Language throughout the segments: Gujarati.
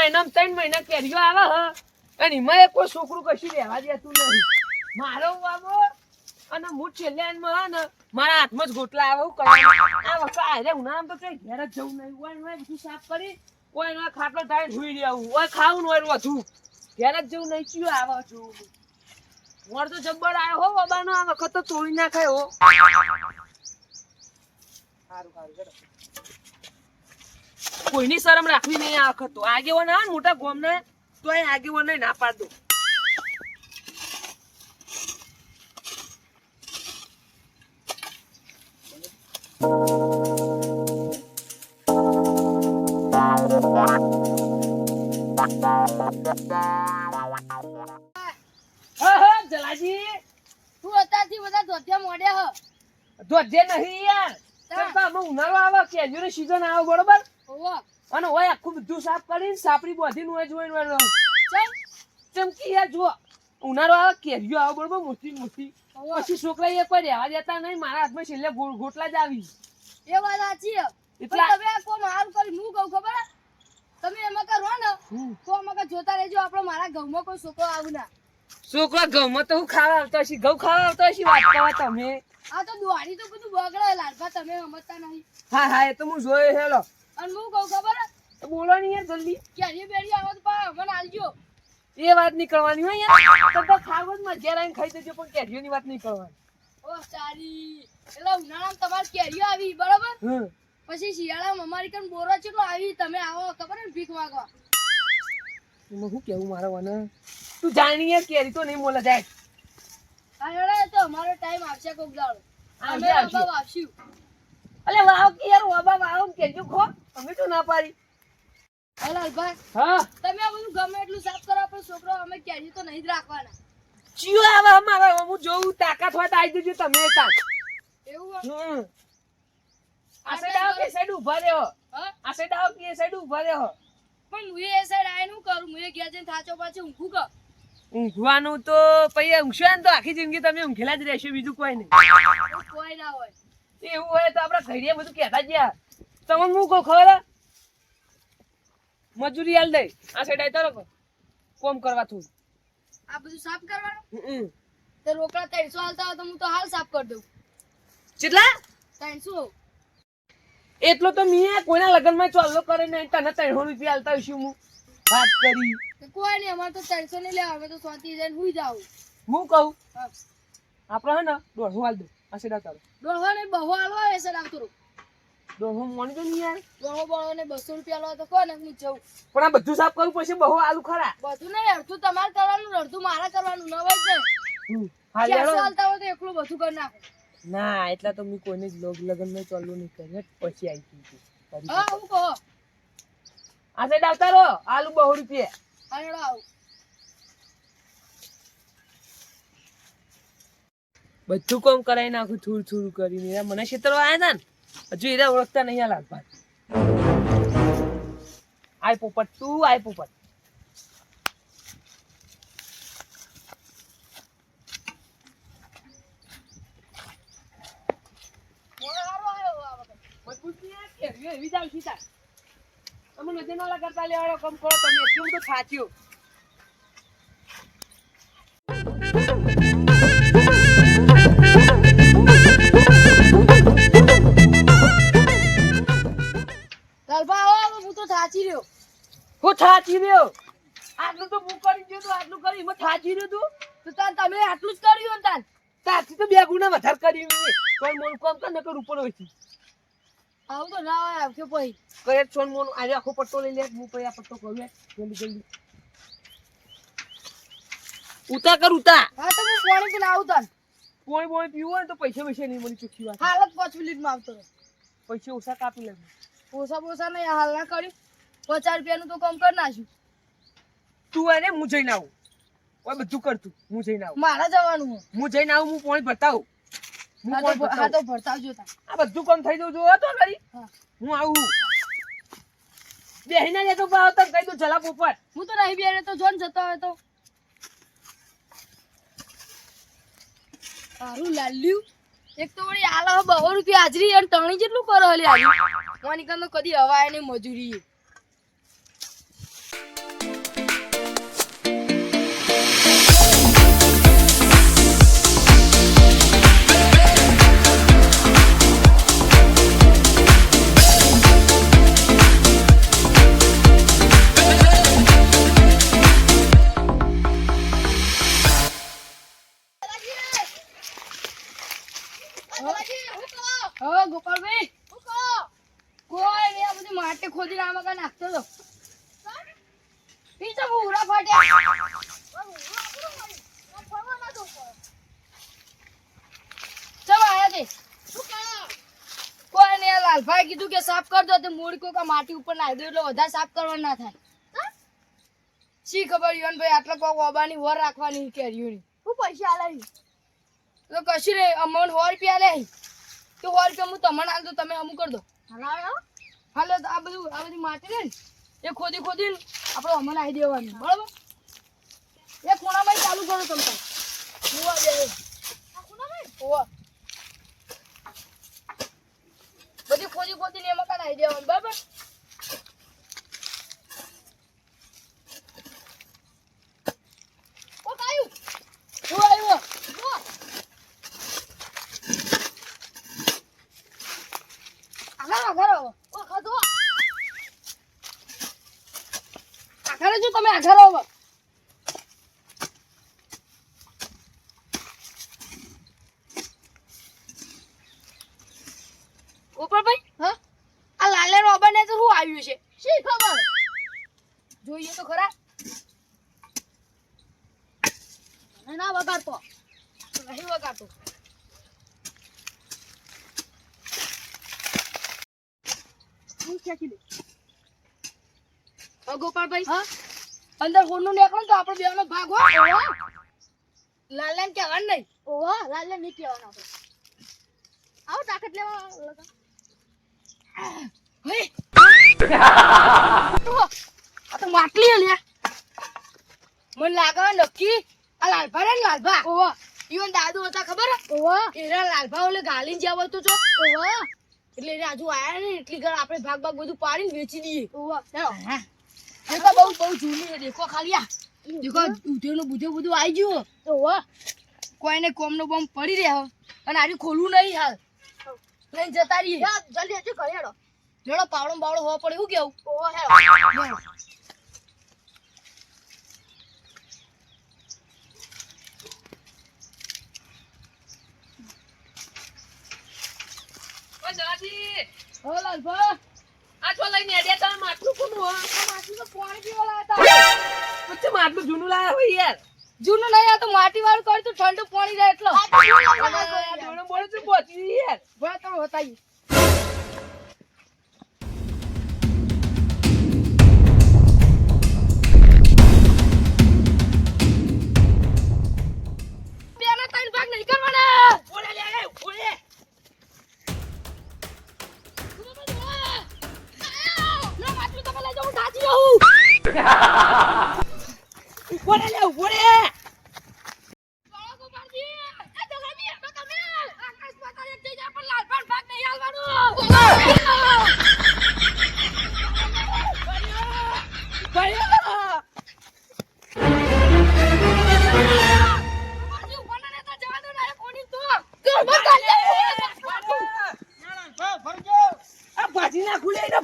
મહિનામાં 3 મહિના કેરીઓ આવે હ અને એમાં કોઈ છોકરું કશું રહેવા દેતું નહીં. મારો બાબો અને હું છેલ્લે માં ને મારા હાથમાં જ ગોટલા આવે. હું કરવાનું આ વખત આરે ઉનાળામાં તો કઈ ઘેર જ જવું નહીં. ઓય બધું સાફ કરી ઓય એનો ખાટલો ધારી ધોઈ લેવું. ઓય ખાવું ને ઓય વધુ ઘેર જ જવું નહીં. ચિયો આવે છું મોર તો જબ્બર આવ્યો હો બાબાનો. આ વખત તો તોડી નાખાય હો. સારું સારું કોઈની શરમ રાખવી નહીં. આ વખત તો આગેવાન આવે ને મોટા ગોમના તો એ આગેવાન નહીં ના પાડ દો. જલાજી તું અત્યારથી બધા ધોતિયા મોડ્યા હ ધોજે નહીં યાર. ઉનાળો આવે કેરીઓની સીઝન આવે બરોબર અને ઓય આખું બધું સાફ કરીને સાપડી બોધીને ઓય જોઈને ચમકી યાર જો ઉનાળો આવે કેરીઓ આવે બરોબર મોટી મોટી પછી છોકરા એ કોઈ રહેવા દેતા નહીં. મારા હાથમાં છેલ્લે ગોટલા જ આવી. એ વાત સાચી એટલે તમે કોમ હાલ કરી હું કહું ખબર તમે એમાં કરો ને તો અમાર જોતા રહેજો. આપણે મારા ઘઉંમાં કોઈ છોકરો આવું ના. છોકરા ઘઉંમાં તો હું ખાવા આવતો હશે. ઘઉં ખાવા આવતો હશે. વાત કરવા તમે આ તો દોડી તો બધું બગડે લાલભા. તમે સમજતા નહીં. હા હા એ તો હું જોયો હેલો. અને હું કહું ખબર બોલો નહીં યાર જલ્દી. કેરી બેરી આવો તો પા મને આલજો. એ વાત નહીં કરવાની હોય યાર. તો ખાવ જ મજા આવીને ખાઈ દેજો પણ કેરીઓની વાત નહીં કરવાની. ઓ સારી એટલે ઉનાળામાં તમારે કેરીઓ આવી બરાબર. પછી શિયાળામાં અમારી કન બોરો કેટલો આવી. તમે આવો ખબર ને ભીખ માંગવા. એમાં શું કેવું મારા વાને તું જાણી યાર કેરી તો નહીં મોલા જાય. હા તો અમારો ટાઈમ આવશે કોક દાડો. અમે બાબા આવશું. અલે વાવ કે યાર વાબા વાવ કેજો ખો અમે તો ના પાડી. લાલભાઈ હા તમે આ બધું ગમે એટલું સાફ કરો પણ છોકરો અમે કેરી તો નહીં જ રાખવાના. ચિયો આવે અમારા હું જોઉં તાકાત હોય તો આવી દેજો તમે તાક. એવું આ સાઈડ આવો કે સાઈડ ઊભા રહ્યો. આ સાઈડ આવો કે સાઈડ ઊભા રહ્યો. પણ હું એ સાઈડ આવીને શું કરું? હું ઘેર જઈને થાચો પાછો ઊંઘું કર. ઊંઘવાનું તો પછી ઊંઘશો ને તો આખી જિંદગી તમે ઊંઘેલા જ રહેશો. બીજું કોઈ નહીં. કોઈ ના હોય એવું હોય તો આપડે ઘરે બધું કહેતા ગયા. તમને હું કહું ખબર મજૂરી હાલ દે. આ સાઈડ આવી તારો કોમ કરવા થોડું આ બધું સાફ કરવાનું. તો રોકડા 300 હાલતા હોય તો હું તો હાલ સાફ કરી દઉં. કેટલા 300? એટલો તો મી કોઈના લગનમાં ચાલો કરે નહીં. તને 300 રૂપિયા હાલતા હશું હું વાત કરી. કોઈ નહીં અમારે તો 300 નહીં લેવા. અમે તો 100 થી જઈને હુઈ જાવ. હું કહું આપડે હે ને 150 હાલ દો. આ સાઈડ આવતા ડોહો ને બહુ હાલવા એ સાઈડ આવતો રહો. 150 મોની તો નહીં યાર. ડોહો બળો ને 200 રૂપિયા લો તો કોને હું જઉં. પણ આ બધું સાફ કરવું પછી બહુ આલુ ખરા. બધું નહીં અડધું તમારે કરવાનું અડધું મારે કરવાનું. નવાઈ જાય હાલ 400 હાલતા હોય તો એકલું બધું કરી નાખો. ના એટલા તો મી કોઈને લગન માં ચાલુ નહીં કરે પછી આવી ગયું. હા હું કહો આ સાઈડ આવતા રહો. આલુ 200 રૂપિયા. હાલો આવ. બધું કામ કરાવી નાખું થોડું થોડું કરીને. મને ક્ષેત્રો આવ્યા હતા ને હજુ એરા ઓળખતા નહીં. આ લાલભાઈ આય પોપટ તું આય પોપટ. એવી જાવ સીતા અમે નજર ના લગાડતા લેવાડો કમ કરો તમે. કેમ તો થાચ્યો. લાલભા આવો હું તો થાચી રહ્યો. હું થાચી રહ્યો. આટલું તો હું કરી ગયો. આટલું કરી એમાં થાચી રહ્યો તું. તો તમે આટલું જ કર્યું ને તારથી તો 2 ગુણા વધારે કર્યું. પણ મોન કોમ કર નકર ઉપર હોય છે. આવું તો ના હોય આવશે પછી. કઈ છોન મોન આજે આખો પટ્ટો લઈ લે. હું પછી આ પટ્ટો કરું જલ્દી જલ્દી ઉતા કર ઉતા. હા તો હું પાણી પીને આવું તાન. પોણી પીવું હોય તો પૈસા નહીં મળી. ચોખ્ખી વાત. હાલ જ 5 મિનિટમાં આવતો રહે. પૈસા ઓછા કાપી લે. પોસા નહીં હાલ ના કર્યું. 50 રૂપિયાનું તો કામ કરી નાખ્યું. તું એને હું જઈને આવું. ઓય બધું કરતું હું જઈને આવું. મારા જવાનું હું જઈને આવું. હું પોણી ભરતા આવું. હા તો ભરતાવજો તા. આ બધું કામ થઈ જવું જો તો કરી. હું આવું. બેહીને જતો પાવ તો કહી દઉં જલા પોપટ. હું તો નહીં બેરે તો જોન જતો હોય તો સારું લાલ્યું. એક તો વળી આલા 200 રૂપિયા હાજરી અને ટણી જેટલું કરો હલે આવી. મોનિકા તો કદી હવાય નહીં મજૂરી. હવે ગોપાલભાઈ કોઈ નહીં, આ બધી માટી ખોદીને આમાં કાંઈ નાખતો હતો. ઈ તો ઉરા ફાટ્યા. ચમ આયા તે? કોઈ નહીં, આ લાલભાઈ કીધું કે સાફ કર દો તો મૂળ કોક આ માટી ઉપર નાખી દો એટલે વધારે સાફ કરવા ના થાય. શી ખબર યુવાનભાઈ આટલા કોક ઓબાની વર રાખવાની કેરીઓની. હું પૈસા આલે તો કશી રે અમોન 100 રૂપિયા લે તો 100 રૂપિયા હું તમને આલ દો, તમે અમુક કર દો. હાલો તો આ બધી માટી ને એ ખોદી આપણે અમને આવી દેવાની, બરાબર? એ ખૂણામાં ચાલુ કરો તમે. હું આ બે બધી ખોદી એમાં કાંઈ આવી દેવાનું, બરાબર? કોક આવ્યું. હું આવ્યો. આઘારો જો તમે આઘારો હવે. ગોપાલભાઈ, હા, આ લાલેનો અબાને તો શું આવ્યું છે? શી ખબર, જોઈએ તો ખરા. ના વગાડતો નહીં, વગાડતો. ગોપાલભાઈ, હા, અંદર હોનું નીકળો તો આપણે બેનો ભાગ હોય. લાલન કહેવાનું નહીં. ઓહો, લાલન નહીં કહેવાનું આપણે. આવો તાકાત લેવા લગા. હે આ તો માટલી હે લે. મને લાગે નક્કી આ લાલભા રે, લાલભા. ઓહો, ઈવન દાદુ હતા ખબર? ઓહો, એરા લાલભા ઓલે ગાલીને જાવ તો જો. ઓહો, એટલે એ રાજુ આયા ને એટલી ઘર આપણે ભાગ બધું પાડીને વેચી દઈએ. ઓહો, ચાલો. હા, એ તો બહુ જૂની છે. દેખો ખાલી આ દેખો ઉધેનો બુધે બધું આવી ગયું. ઓહો, કોઈને કોમનો બોમ પડી રહ્યા અને આરી ખોલવું નહીં હાલ. લઈને જતા રહીએ. જલ્દી હજુ ઘરે હેડો. લેડો પાવડો બાવડો હોવા પડે. શું કેવું? ઓહો, હેડો. દાદી, હો લાલભા, આ છો લઈને અડ્યા તમે માટલું કોનું હો? માટલું તો પાણી પીવા લાયા હતા. પછી માટલું જૂનું લાયા હોય યાર. જૂનું નહીં, આ તો માટી વાળું કર્યું તો ઠંડુ પાણી રહે એટલો. જોડે બોલે છે પહોંચી યાર. બરાબર, તમે બતાવી. બેના ત્રણ ભાગ નહીં કરવાના. બોલે લે, બોલે. ના માટલું તમે લઈ જાઓ, સાચી રહું. બોલે લે, બોલે.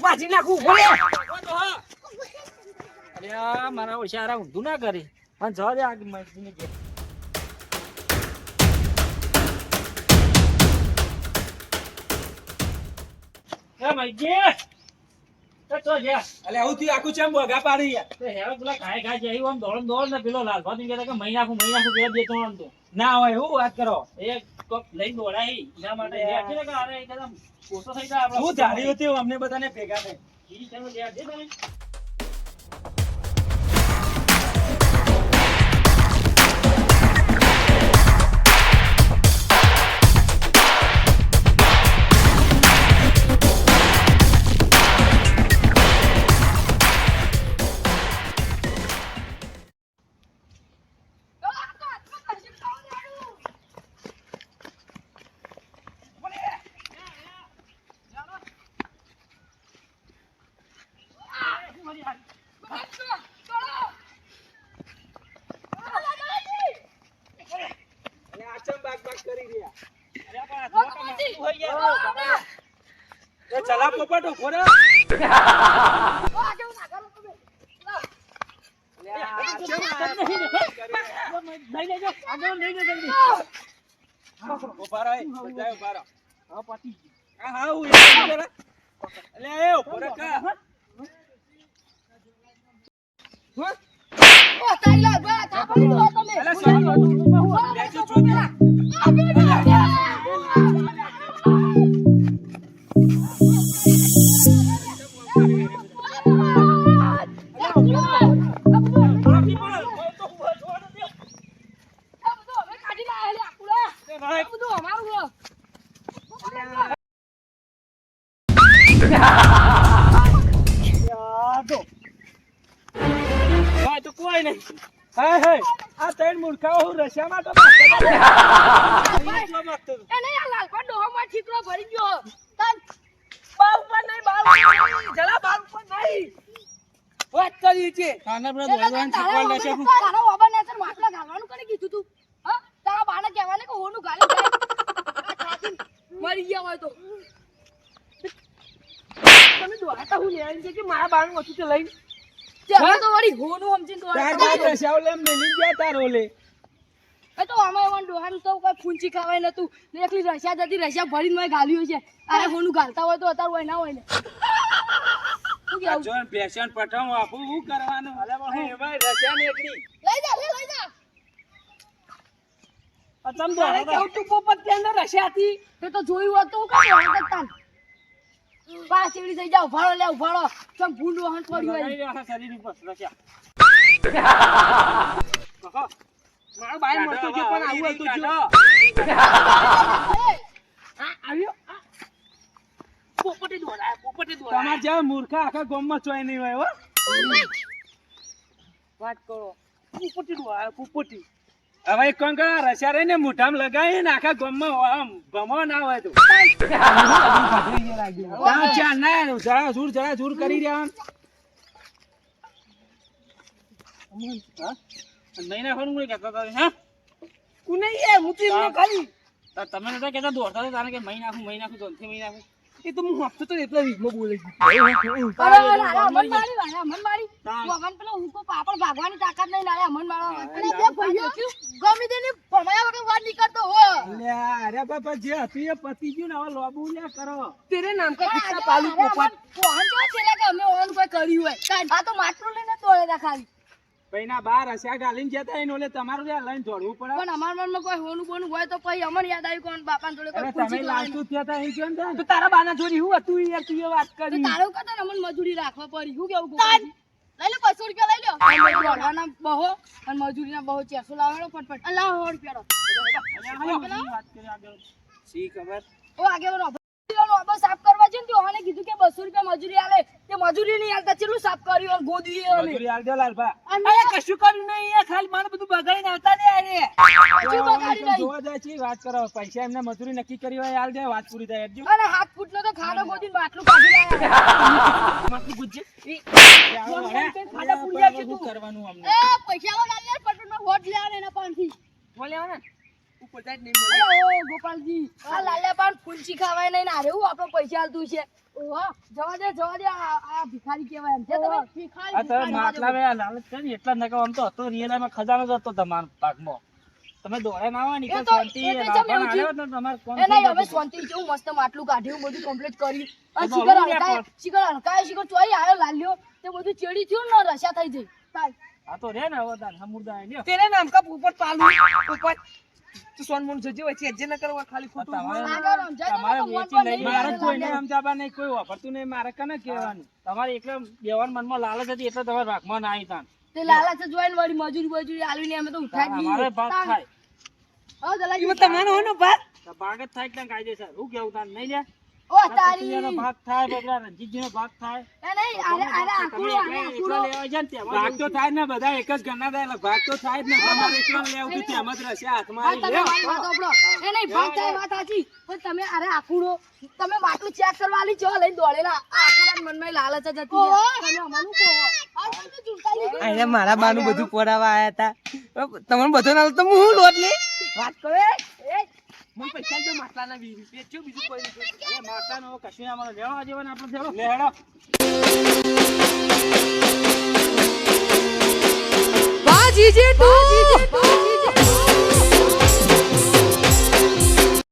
ભાજી નાખું બોલે. અરે મારા ઓછારા ઊંધું ના કરી પણ જવા દે આગળ મસ્તીને જે એ મઈજી તો ચો જા અલે આવું થી આખું ચેમ બગા પાડી યાર. તો હેરો પેલા ખાય જઈ આમ દોડ ને પેલો લાલભાત ને કહેતા કે મહિનાખું બે દેતો આમ તો ના હોય હું વાત કરો. એ કોક લઈને દોડાય એના માટે લે છે ને કે અરે એકદમ ઓછો થઈ જાય આપણે હું ધારી હતી અમને બધાને ભેગા થાય. ઈ ચાલો લે દે તમે અલે આ ચમ બાગ બાગ કરી રહ્યા. એ ચલા પોપટ ઉભો રે. અલે આ ચમ બાગ બાગ કરી રહ્યા. લઈ લેજો આગળ લઈ લેજો જલ્દી ઉભા રહો, બધા ઉભા રહો. હા પતી હા, હા, હું એક મિનિટ જરા. અલે, એ ઉભો રહો કા. ઓ તારી લાલભા થાપડી દો તમે અલે, સોરી, બેસો, જોજો. માફી પડો. કોઈ તો ઉભો જોવાનું દે. એ ભાઈ, હા તો કોઈ નહીં હાય, હાય. આ ત્રણ મૂર્ખાઓ હું રશિયામાં તો નાખતો હતો. અહીં જો નાખતો હતો. બાલ ઉપર નહીં, બાલ ઉપર નહીં. જલા બાલ ઉપર નહીં. વાત કરી છે. ખાના પેલા દોડવાનું શીખવાડ લેશે હું. મરી ગયા હોય તો તમે દોડાતા હું લેવાની છે કે મારા બાળનું વસ્તુ તે લઈને ત્યાં તો વળી હોનું સમજીને ચાર દોડાતા ચાર રશિયાઓ લઈને મેલી ગયા તારો લે. એ તો આમાં એમાં ડોહાનું તો કોઈ ફૂંચી ખાવાય નતું ને એકલી રશિયા જતી રશિયા ભરીને મેં ગાલ્યું છે અરે હોનું ગાલતા હોય તો અત્યારે હોય ના હોય ને શું આ કેવું? જોન ભેસણ પઠાવું આપું, શું કરવાનું? અલે, પણ એ ભાઈ રશિયાની એકડી. લઈ જા લઈ જા આ ચમ તારે દોડતા કેવું તું પોપટ કે અંદર રશિયા હતી તે તો જોયું હોત તો હું કાંઈ દોડા કરતા ને? બા ચેવડી થઈ જાવ ઉભાડો લે ઉભાડો ચમ ભૂંડ વાહન પડ્યું હોય લગાડી રહ્યા શરીર ઉપર રસ્યા મારો બાય મળતો છે પણ આવું હતું જો આ આવ્યો આ. પોપટે દોડાયા તમારે જેવા મૂર્ખા આખા ગામમાં ચોય નહીં હોય હો. વાત કરો પોપટી દોડાયા પોપટી હવે એક કામ કરો, રશિયા રહીને મોઢામાં લગાવી ને આખા ગામમાં આમ ભમો ના હોય તો ચાલ ના જરા ઝૂર કરી રહ્યા. નહીં નાખવાનું કોઈ કહેતા હતા હા કુને યાર મુતી નો ખાલી તમે નતા કહેતા દોડતા હતા તારે કે મહી નાખું જોનથી મહી નાખું એ તો હું હફતો તો એટલા વીકમાં બોલે છે અરે અમન મારી વાળા અમન મારી વગન પેલો હું કો પાપડ ભાગવાની તાકાત નહીં નાળે અમન મારવા અને બે ભાઈઓ ગમી દેને ભમાયા વગર વાત નીકળતો હો અલ્યા, અરે બાપા જે હતું એ પતી ગયું ને હવે લોબુ લ્યા કરો. તેરે નામ કા કિસ્સા પાલુ પોપટ કોહન જો છેલા કે અમે ઓન કોઈ કર્યું હોય આ તો માટલું લઈને દોડે તા ખાલી પૈના બાર રશિયા ગાલીને જતા એને ઓલે તમારું લ્યા લઈને દોડવું પડે. પણ અમાર મનમાં કોઈ હોનું બોનું હોય તો પછી અમન યાદ આવ્યું કોણ બાપાને જોડે અરે કોઈ તમે પૂછી લાલતું થયા તા અહીં કેમ થાય? તો તારા બાના જોડી હું હતું યાર તું એ વાત તો કરી તારું કતા અમન મજૂરી રાખવા પડી હું કેવું ગોપાલજી? લઈ લે 200 રૂપિયા લઈ લો દોડવાના બહો અને મજૂરીના બહો 400 લાવવાનો ફટફટ અને લાવો 100 રૂપિયા વાત કરી આગળ શી ખબર? ઓ આગળ ઓબો સાફ કરવા છે ને તો ઓને કીધું કે 200 રૂપિયા મજૂરી આલે તે મજૂરી નહીં આલતા ચેટલું સાફ કર્યું અને ગોદવી અમે મજૂરી આલ દો લાલભા. અરે કશું કર્યું નહીં યાર ખાલી મારે બધું બગાડીને આવતા ને અરે હજુ બગાડી નહીં જોવા જાય છે વાત કરો, પૈસા એમને મજૂરી નક્કી કરી હોય આલ દે, વાત પૂરી થાય એટલી. અને હાથ ફૂટનો તો ખાડો ગોદીને બાટલું કાઢી લાયા માટલું ગુજે એ ખાડા પૂરી આપજો તું. કરવાનું અમને એ પૈસા વાળા લે પટનમાં વોટ લેવાના એના પાનથી બોલે આવો ને ઉપર જાય જ નહીં બોલે અરે ઓ ગોપાલજી આ લાલ્યા પાન ફૂંચી ખાવાય નહીં ને અરે હું આપણો પૈસા આલતું છે ઓહો જવા દે આ ભિખારી કહેવાય એમ છે તમે ભિખારી આ તમે માટલા બે લાલચ કરી એટલા નકો આમ તો હતો રિયલમાં ખજાનો જ હતો તમારા પાકમાં તમે દોડે ના હોય ને એ કે તો- શાંતિ એ તો રાખવા જમ એવું ના આવ્યો ને તમારે કોણ એ નહીં હવે શાંતિ જેવું મસ્ત માટલું કાઢ્યું બધું કમ્પ્લીટ કર્યું અને શિખર હલકાય શિખર ચોઈ આવ્યો લાલ્યો તે બધું ચેડી થયું ને રસા થઈ જઈ તાય આ તો રે ને હવે તાર સમુદાય લ્યો તેરે નામ કા પોપટ પાલુ પોપટ તું સોન મોન જજે હોય છે જે ન કરવા ખાલી ખોટું તમારે આગળ સમજાય તમારે તો વેચી મનમાં નહીં નહીં મારે આવે. કોઈને સમજાવવા નહીં, કોઈ વાપરતું નહીં, મારે કને કહેવાનું. તમારે એકલા બેવાન મનમાં લાલચ હતી એટલે તમારે રાખમાં ના આવી તાન તે લાલા છે જોઈને વળી મજૂરી આલવીને અમે તો ઉઠાઈ અમારે ભાગ થાય હા દલાજી એમાં તમારો હોનો ભાગ તો ભાગ જ થાય એટલે કાયદેસર હું કેવું તાન નહીં લે ઓ તારી કચુરિયાનો ભાગ થાય પેલા રણજીતજીનો ભાગ થાય એ નહીં અરે તમે આકુડો એકલા આકુડો લેવા જાય ને તેમાં ભાગ તો થાય જ ને, બધા એક જ ઘરના થાય એટલે ભાગ તો થાય જ ને. તમારે એકલા લેવું હતું તેમ જ રહેશે હાથમાં હા આવી તમે લ્યો. મારી વાત સાંભળો એ નહીં ભાગ થાય વાત સાચી પણ તમે અરે આકુડો તમે માટલું ચેક કરવા આલી છો લઈને દોડેલા આ આકુડાના મનમાં લાલચ જ હતી તમે અમારું કહો આ તમે ચૂંટાઈ લીધું અહીંયા મારા બાનું બધું પોરાવા આયા હતા તમને બધો ના તો હું લોટ લે વાત કરો એ મને પૈસા દો માટલાના 20 રૂપિયા છે બીજું કોઈ નહીં એ માતાનો કશું ના મળે લેવા જેવાને આપણે લેવો લે હેડો. બાજી જે તું